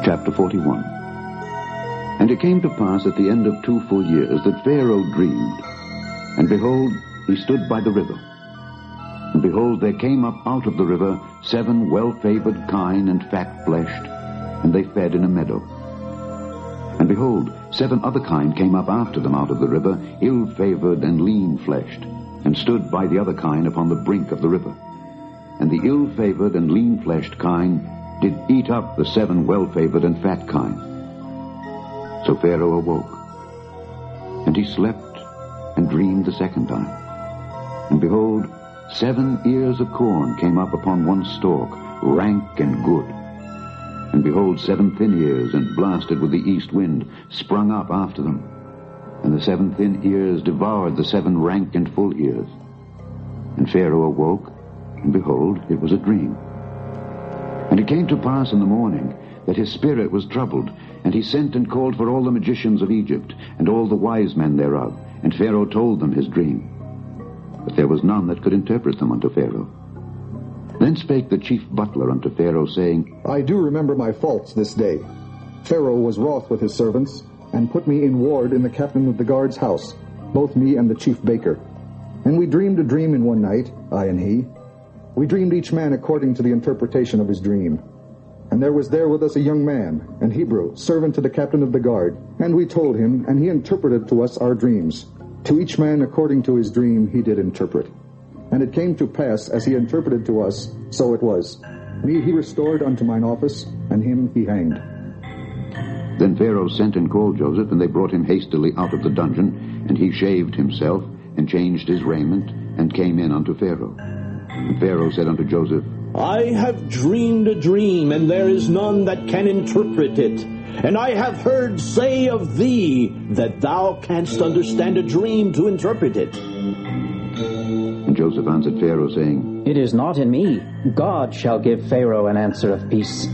Chapter 41. And it came to pass at the end of 2 full years that Pharaoh dreamed, and behold, he stood by the river. And behold, there came up out of the river 7 well-favored kine and fat-fleshed, and they fed in a meadow. And behold, 7 other kine came up after them out of the river, ill-favored and lean-fleshed, and stood by the other kine upon the brink of the river. And the ill-favored and lean-fleshed kine did eat up the 7 well-favored and fat kine. So Pharaoh awoke, and he slept and dreamed the second time. And behold, 7 ears of corn came up upon one stalk, rank and good. And behold, 7 thin ears, and blasted with the east wind, sprung up after them. And the 7 thin ears devoured the 7 rank and full ears. And Pharaoh awoke, and behold, it was a dream. And it came to pass in the morning that his spirit was troubled, and he sent and called for all the magicians of Egypt, and all the wise men thereof. And Pharaoh told them his dream. But there was none that could interpret them unto Pharaoh. Then spake the chief butler unto Pharaoh, saying, I do remember my faults this day. Pharaoh was wroth with his servants, and put me in ward in the captain of the guard's house, both me and the chief baker. And we dreamed a dream in one night, I and he. We dreamed each man according to the interpretation of his dream. And there was there with us a young man, an Hebrew, servant to the captain of the guard. And we told him, and he interpreted to us our dreams. To each man according to his dream he did interpret. And it came to pass, as he interpreted to us, so it was. Me he restored unto mine office, and him he hanged. Then Pharaoh sent and called Joseph, and they brought him hastily out of the dungeon, and he shaved himself, and changed his raiment, and came in unto Pharaoh. And Pharaoh said unto Joseph, I have dreamed a dream, and there is none that can interpret it. And I have heard say of thee that thou canst understand a dream to interpret it. And Joseph answered Pharaoh, saying, It is not in me. God shall give Pharaoh an answer of peace.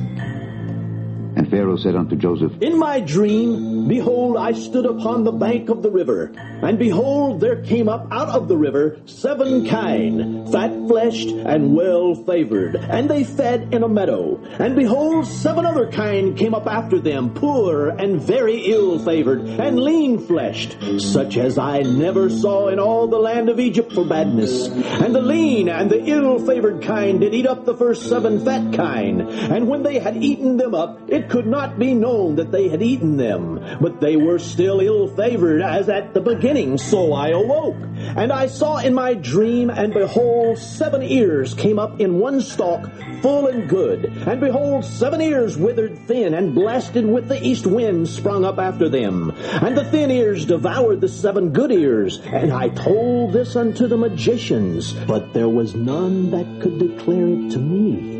And Pharaoh said unto Joseph, In my dream, behold, I stood upon the bank of the river, and behold, there came up out of the river 7 kine, fat-fleshed and well-favored, and they fed in a meadow. And behold, 7 other kine came up after them, poor and very ill-favored, and lean-fleshed, such as I never saw in all the land of Egypt for badness. And the lean and the ill-favored kine did eat up the first 7 fat kine, and when they had eaten them up, it could not be known that they had eaten them, but they were still ill-favored as at the beginning. So I awoke, and I saw in my dream, and behold, 7 ears came up in one stalk, full and good. And behold, 7 ears withered thin, and blasted with the east wind sprung up after them. And the thin ears devoured the 7 good ears. And I told this unto the magicians, but there was none that could declare it to me.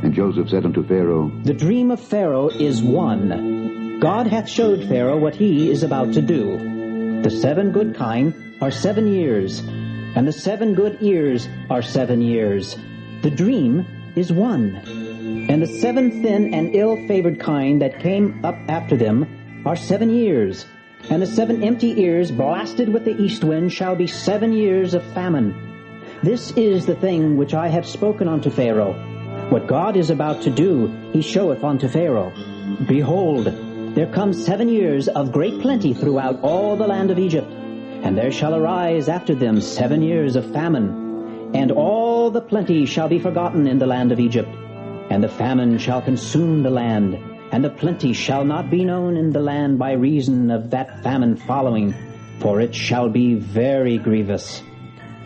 And Joseph said unto Pharaoh, The dream of Pharaoh is one. God hath showed Pharaoh what he is about to do. The 7 good kine are 7 years, and the 7 good ears are 7 years. The dream is one. And the 7 thin and ill-favored kine that came up after them are 7 years. And the 7 empty ears blasted with the east wind shall be 7 years of famine. This is the thing which I have spoken unto Pharaoh. What God is about to do, he showeth unto Pharaoh. Behold, there come 7 years of great plenty throughout all the land of Egypt, and there shall arise after them 7 years of famine, and all the plenty shall be forgotten in the land of Egypt, and the famine shall consume the land, and the plenty shall not be known in the land by reason of that famine following, for it shall be very grievous.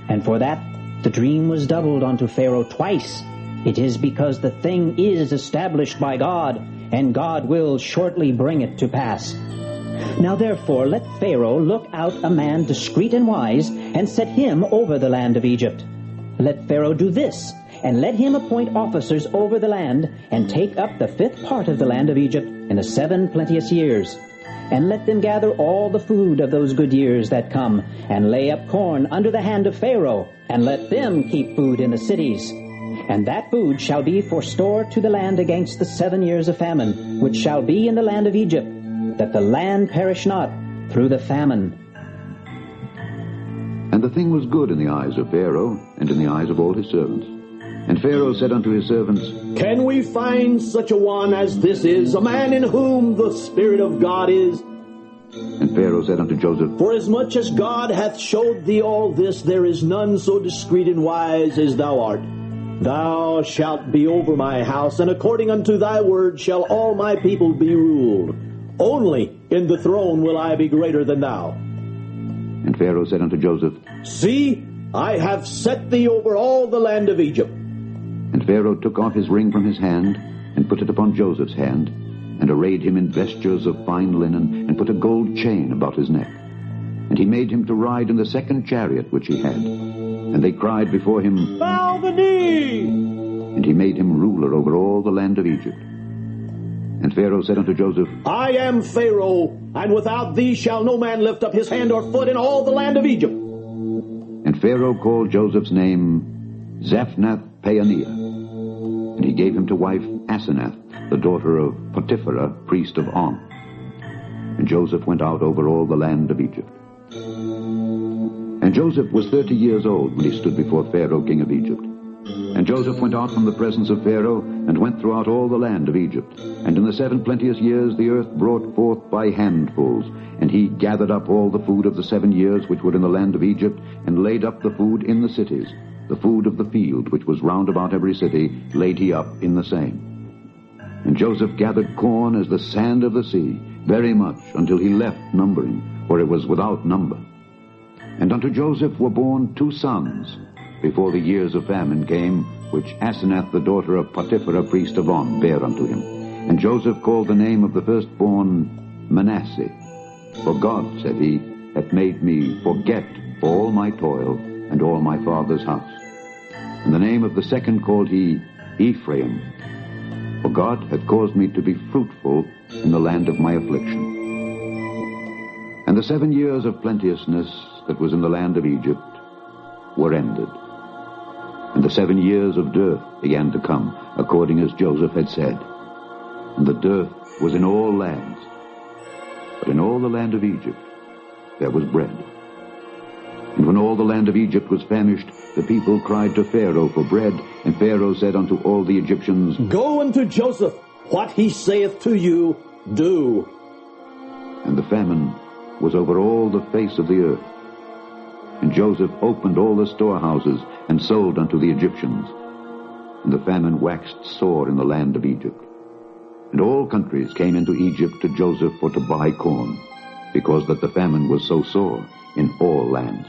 And for that the dream was doubled unto Pharaoh twice. It is because the thing is established by God, and God will shortly bring it to pass. Now therefore let Pharaoh look out a man discreet and wise, and set him over the land of Egypt. Let Pharaoh do this, and let him appoint officers over the land, and take up the 5th part of the land of Egypt in the 7 plenteous years. And let them gather all the food of those good years that come, and lay up corn under the hand of Pharaoh, and let them keep food in the cities. And that food shall be for store to the land against the 7 years of famine, which shall be in the land of Egypt, that the land perish not through the famine. And the thing was good in the eyes of Pharaoh, and in the eyes of all his servants. And Pharaoh said unto his servants, Can we find such a one as this is, a man in whom the Spirit of God is? And Pharaoh said unto Joseph, Forasmuch as God hath showed thee all this, there is none so discreet and wise as thou art. Thou shalt be over my house, and according unto thy word shall all my people be ruled. Only in the throne will I be greater than thou. And Pharaoh said unto Joseph, See, I have set thee over all the land of Egypt. And Pharaoh took off his ring from his hand, and put it upon Joseph's hand, and arrayed him in vestures of fine linen, and put a gold chain about his neck. And he made him to ride in the second chariot which he had. And they cried before him, Bow the knee! And he made him ruler over all the land of Egypt. And Pharaoh said unto Joseph, I am Pharaoh, and without thee shall no man lift up his hand or foot in all the land of Egypt. And Pharaoh called Joseph's name Zaphnath-Paaneah. And he gave him to wife Asenath, the daughter of Potiphera, priest of On. And Joseph went out over all the land of Egypt. And Joseph was 30 years old when he stood before Pharaoh, king of Egypt. And Joseph went out from the presence of Pharaoh, and went throughout all the land of Egypt. And in the 7 plenteous years the earth brought forth by handfuls. And he gathered up all the food of the 7 years which were in the land of Egypt, and laid up the food in the cities. The food of the field, which was round about every city, laid he up in the same. And Joseph gathered corn as the sand of the sea, very much, until he left numbering, for it was without number. And unto Joseph were born 2 sons, before the years of famine came, which Asenath the daughter of Potiphera, priest of On, bare unto him. And Joseph called the name of the firstborn Manasseh. For God, said he, hath made me forget all my toil and all my father's house. And the name of the second called he Ephraim. For God hath caused me to be fruitful in the land of my affliction. And the 7 years of plenteousness that was in the land of Egypt were ended. And the 7 years of dearth began to come, according as Joseph had said. And the dearth was in all lands. But in all the land of Egypt there was bread. And when all the land of Egypt was famished, the people cried to Pharaoh for bread. And Pharaoh said unto all the Egyptians, Go unto Joseph, what he saith to you, do. And the famine was over all the face of the earth. And Joseph opened all the storehouses, and sold unto the Egyptians. And the famine waxed sore in the land of Egypt. And all countries came into Egypt to Joseph for to buy corn, because that the famine was so sore in all lands.